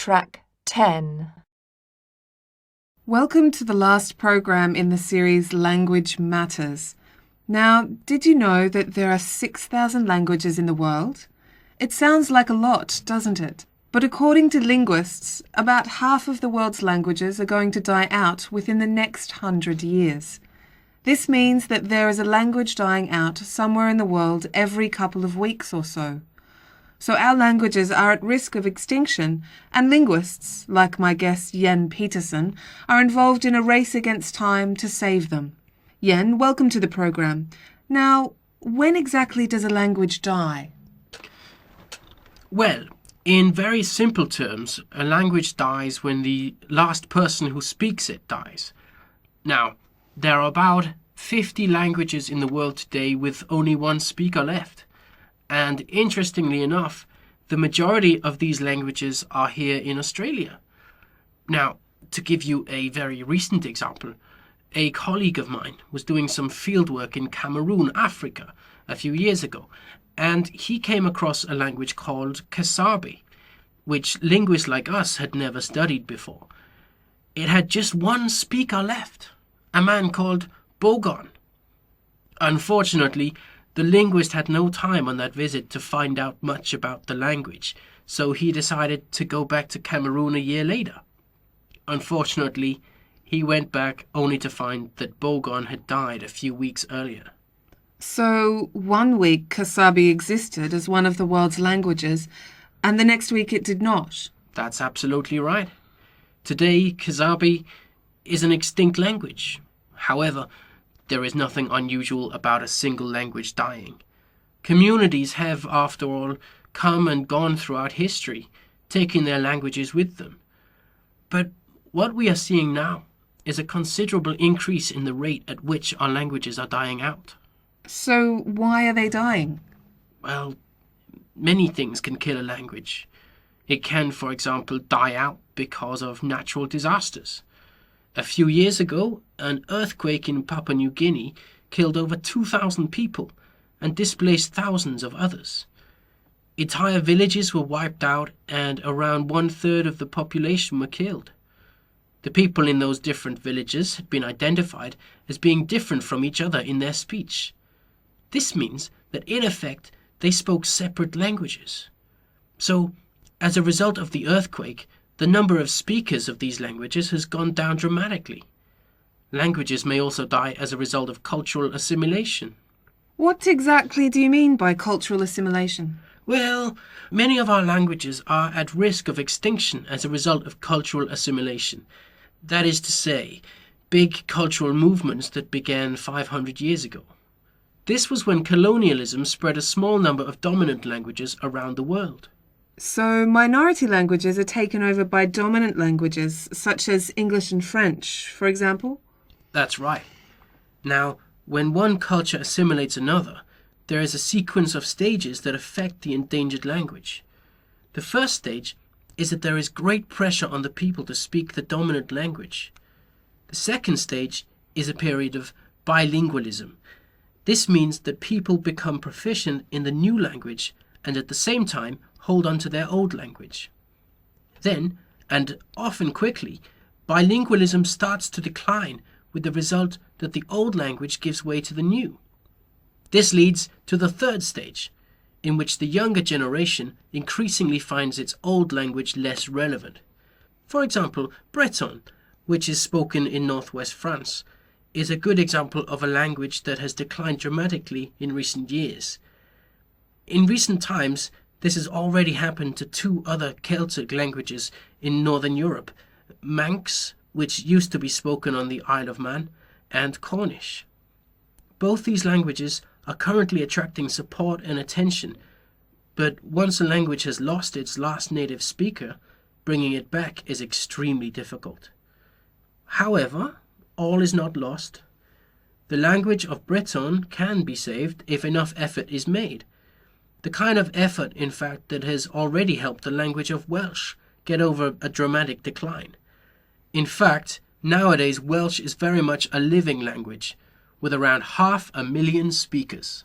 Track 10. Welcome to the last program in the series Language Matters. Now, did you know that there are 6,000 languages in the world? It sounds like a lot, doesn't it? But according to linguists, about half of the world's languages are going to die out within the next 100 years. This means that there is a language dying out somewhere in the world every couple of weeks or so. So our languages are at risk of extinction, and linguists, like my guest Yen Peterson, are involved in a race against time to save them. Yen, welcome to the program. Now, when exactly does a language die? Well, in very simple terms, a language dies when the last person who speaks it dies. Now, there are about 50 languages in the world today with only one speaker left. And interestingly enough, the majority of these languages are here in Australia. Now, to give you a very recent example, a colleague of mine was doing some fieldwork in Cameroon, Africa, a few years ago, and he came across a language called Kasabi, which linguists like us had never studied before. It had just one speaker left, a man called Bogon. Unfortunately, the linguist had no time on that visit to find out much about the language, so he decided to go back to Cameroon a year later. Unfortunately, he went back only to find that Bogon had died a few weeks earlier. So 1 week Kasabi existed as one of the world's languages, and the next week it did not. That's absolutely right. Today, Kasabi is an extinct language. However, there is nothing unusual about a single language dying. Communities have, after all, come and gone throughout history, taking their languages with them. But what we are seeing now is a considerable increase in the rate at which our languages are dying out. So why are they dying? Well, many things can kill a language. It can, for example, die out because of natural disasters. A few years ago, an earthquake in Papua New Guinea killed over 2,000 people and displaced thousands of others. Entire villages were wiped out and around 1/3 of the population were killed. The people in those different villages had been identified as being different from each other in their speech. This means that, in effect, they spoke separate languages. So, as a result of the earthquake, the number of speakers of these languages has gone down dramatically. Languages may also die as a result of cultural assimilation. What exactly do you mean by cultural assimilation? Well, many of our languages are at risk of extinction as a result of cultural assimilation. That is to say, big cultural movements that began 500 years ago. This was when colonialism spread a small number of dominant languages around the world. So minority languages are taken over by dominant languages, such as English and French, for example? That's right. Now, when one culture assimilates another, there is a sequence of stages that affect the endangered language. The first stage is that there is great pressure on the people to speak the dominant language. The second stage is a period of bilingualism. This means that people become proficient in the new language and at the same time hold on to their old language. Then, and often quickly, bilingualism starts to decline with the result that the old language gives way to the new. This leads to the third stage, in which the younger generation increasingly finds its old language less relevant. For example, Breton, which is spoken in northwest France, is a good example of a language that has declined dramatically in recent years. In recent times, this has already happened to 2 other Celtic languages in northern Europe, Manx, which used to be spoken on the Isle of Man, and Cornish. Both these languages are currently attracting support and attention, but once a language has lost its last native speaker, bringing it back is extremely difficult. However, all is not lost. The language of Breton can be saved if enough effort is made. The kind of effort, in fact, that has already helped the language of Welsh get over a dramatic decline. In fact, nowadays Welsh is very much a living language, with around 500,000 speakers.